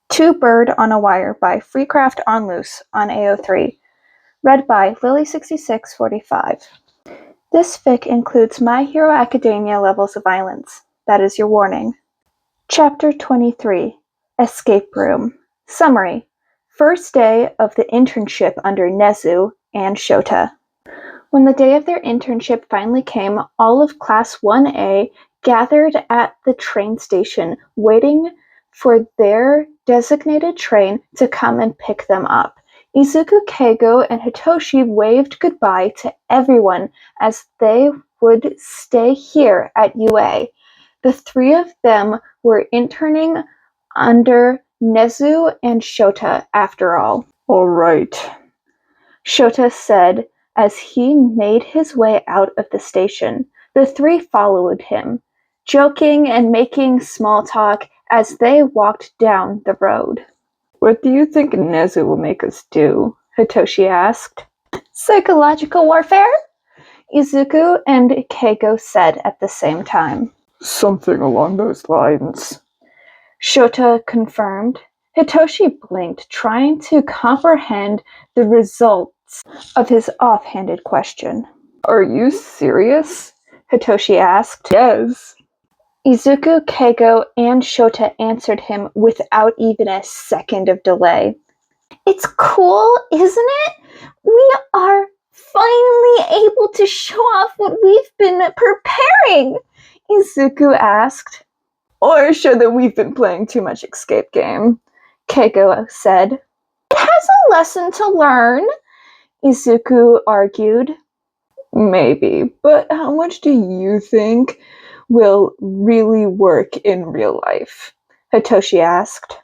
Two Bird on a Wire by Freecraft on Loose on AO3. Read by Lily6645. This fic includes My Hero Academia levels of violence. That is your warning. Chapter 23. Escape Room. Summary. First day of the internship under Nezu and Shota. When the day of their internship finally came, all of Class 1A gathered at the train station, waiting for their designated train to come and pick them up. Izuku, Keigo, and Hitoshi waved goodbye to everyone as they would stay here at UA. The three of them were interning under Nezu and Shota after all. All right, Shota said as he made his way out of the station. The three followed him, joking and making small talk as they walked down the road. What do you think Nezu will make us do? Hitoshi asked. Psychological warfare? Izuku and Keigo said at the same time. Something along those lines. Shota confirmed. Hitoshi blinked, trying to comprehend the results of his offhanded question. Are you serious? Hitoshi asked. Yes. Izuku, Keigo, and Shota answered him without even a second of delay. It's cool, isn't it? We are finally able to show off what we've been preparing, Izuku asked. Or show that we've been playing too much escape game, Keigo said. It has a lesson to learn, Izuku argued. Maybe, but how much do you think will really work in real life? Hitoshi asked.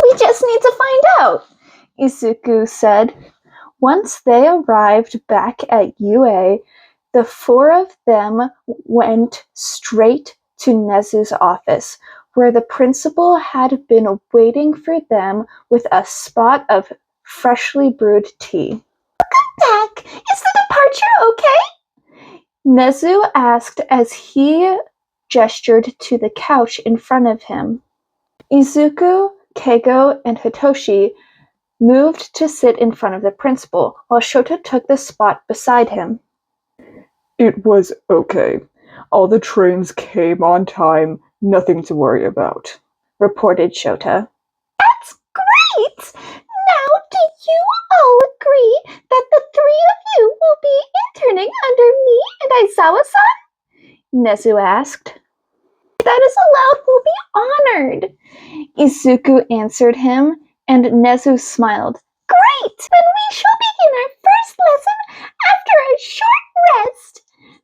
We just need to find out, Izuku said. Once they arrived back at UA, the four of them went straight to Nezu's office, where the principal had been waiting for them with a spot of freshly brewed tea. Welcome back! Is the departure okay? Nezu asked as he gestured to the couch in front of him. Izuku, Keigo, and Hitoshi moved to sit in front of the principal, while Shota took the spot beside him. It was okay. All the trains came on time, nothing to worry about, reported Shota. That's great! Now, do you all agree that the three of you will be interning under me and Aizawa-san? Nezu asked. That is allowed, we'll be honored, Izuku answered him, and Nezu smiled. Great! Then we shall begin our first lesson after a short rest,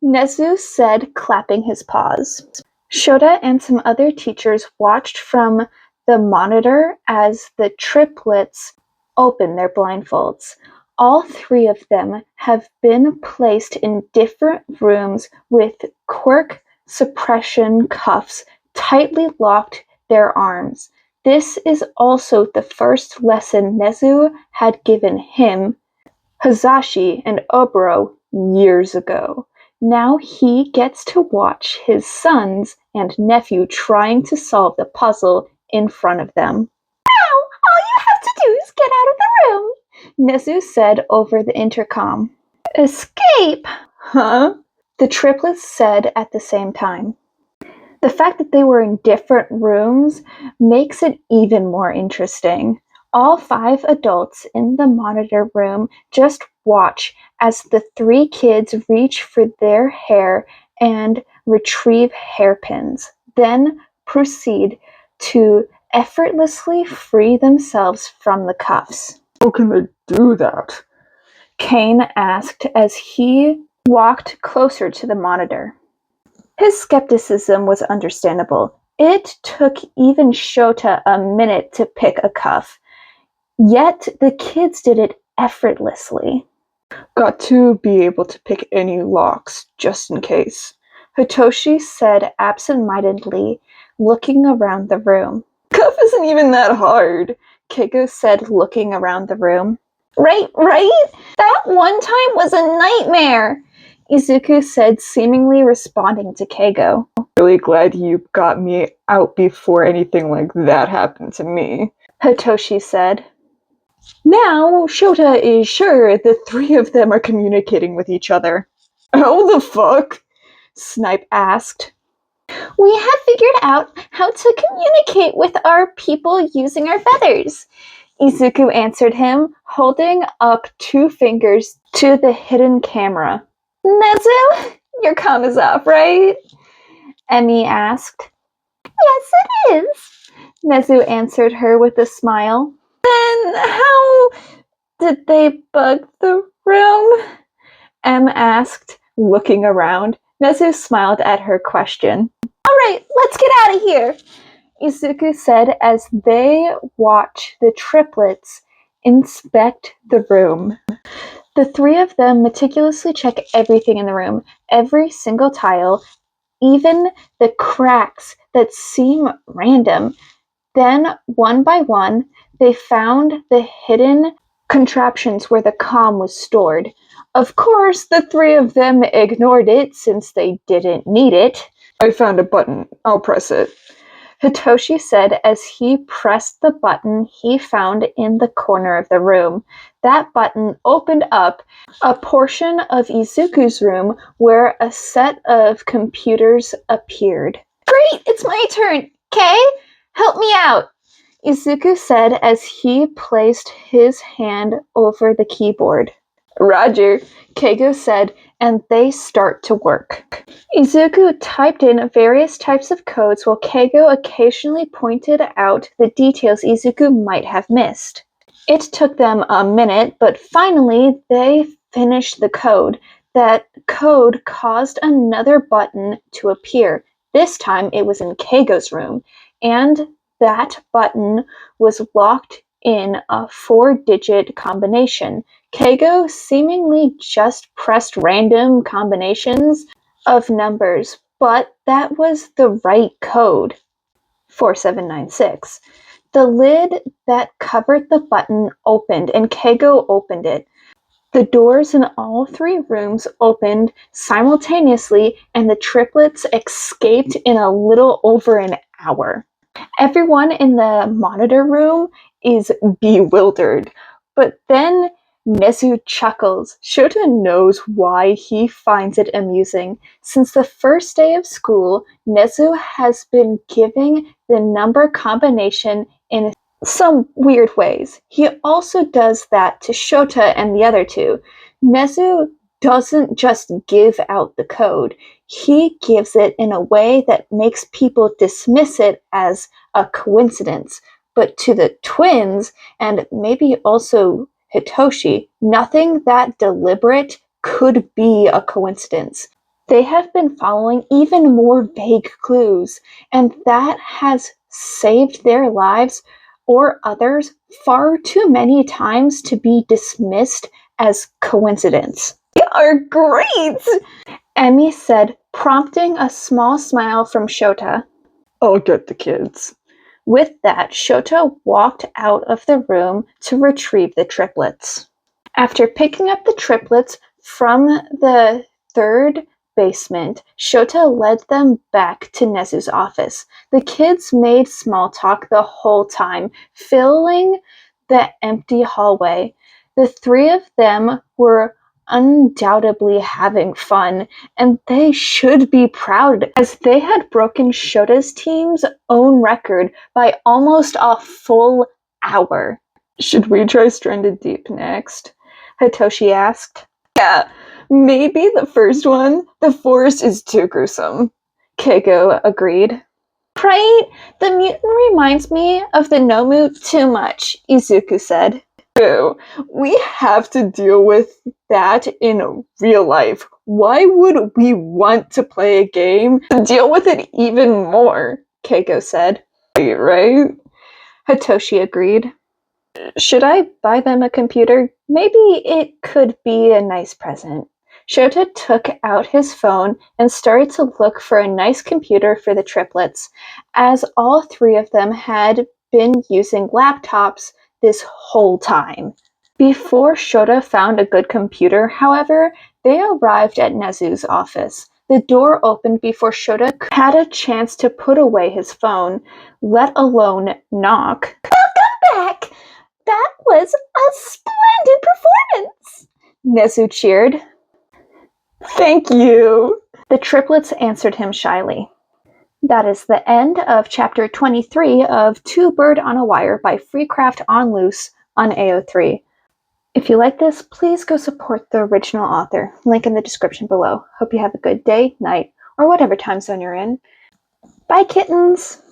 Nezu said, clapping his paws. Shota and some other teachers watched from the monitor as the triplets opened their blindfolds. All three of them have been placed in different rooms with quirk suppression cuffs tightly locked their arms. This is also the first lesson Nezu had given him, Hazashi, and Oboro years ago. Now he gets to watch his sons and nephew trying to solve the puzzle in front of them. Now, all you have to do is get out of the room, Nezu said over the intercom. Escape? Huh? The triplets said at the same time. The fact that they were in different rooms makes it even more interesting. All five adults in the monitor room just watch as the three kids reach for their hair and retrieve hairpins, then proceed to effortlessly free themselves from the cuffs. How can they do that? Kane asked as he walked closer to the monitor. His skepticism was understandable. It took even Shota a minute to pick a cuff, yet the kids did it effortlessly. Got to be able to pick any locks, just in case, Hitoshi said absent-mindedly, looking around the room. Cuff isn't even that hard, Keigo said, looking around the room. Right? That one time was a nightmare, Izuku said, seemingly responding to Keigo. Really glad you got me out before anything like that happened to me, Hitoshi said. Now, Shota is sure the three of them are communicating with each other. How the fuck? Snipe asked. We have figured out how to communicate with our people using our feathers, Izuku answered him, holding up 2 fingers to the hidden camera. Nezu, your comm is off, right? Emmy asked. Yes, it is, Nezu answered her with a smile. Then how did they bug the room? Em asked, looking around. Nezu smiled at her question. All right, let's get out of here, Izuku said as they watch the triplets inspect the room. The 3 of them meticulously check everything in the room, every single tile, even the cracks that seem random. Then, one by one, they found the hidden contraptions where the comm was stored. Of course, the 3 of them ignored it since they didn't need it. I found a button. I'll press it, Hitoshi said as he pressed the button he found in the corner of the room. That button opened up a portion of Izuku's room where a set of computers appeared. Great, it's my turn. Kay, help me out, Izuku said as he placed his hand over the keyboard. Roger, Keigo said, and they start to work. Izuku typed in various types of codes while Keigo occasionally pointed out the details Izuku might have missed. It took them a minute, but finally they finished the code. That code caused another button to appear. This time it was in Keigo's room, and that button was locked in a 4-digit combination. Keigo seemingly just pressed random combinations of numbers, but that was the right code. 4796. The lid that covered the button opened, and Keigo opened it. The doors in all 3 rooms opened simultaneously, and the triplets escaped in a little over an hour. Everyone in the monitor room is bewildered, but then Nezu chuckles. Shota knows why he finds it amusing. Since the first day of school, Nezu has been giving the number combination in some weird ways. He also does that to Shota and the other 2. Nezu doesn't just give out the code. He gives it in a way that makes people dismiss it as a coincidence. But to the twins, and maybe also Hitoshi, nothing that deliberate could be a coincidence. They have been following even more vague clues, and that has saved their lives or others far too many times to be dismissed as coincidence. They are great, Emmy said, prompting a small smile from Shota. I'll get the kids. With that, Shota walked out of the room to retrieve the triplets. After picking up the triplets from the 3rd basement, Shota led them back to Nezu's office. The kids made small talk the whole time, filling the empty hallway. The 3 of them were undoubtedly having fun, and they should be proud as they had broken Shota's team's own record by almost a full hour. Should we try Stranded Deep next? Hitoshi asked. Yeah, maybe the first one. The forest is too gruesome, Keigo agreed. Right? The mutant reminds me of the Nomu too much, Izuku said. True. We have to deal with that in real life. Why would we want to play a game to deal with it even more? Keigo said. Right? Hitoshi agreed. Should I buy them a computer? Maybe it could be a nice present. Shota took out his phone and started to look for a nice computer for the triplets, as all 3 of them had been using laptops this whole time. Before Shota found a good computer, however, they arrived at Nezu's office. The door opened before Shota had a chance to put away his phone, let alone knock. Welcome back! That was a splendid performance! Nezu cheered. Thank you! The triplets answered him shyly. That is the end of chapter 23 of Two Bird on a Wire by Freecraft on Loose on AO3. If you like this, please go support the original author. Link in the description below. Hope you have a good day, night, or whatever time zone you're in. Bye, kittens!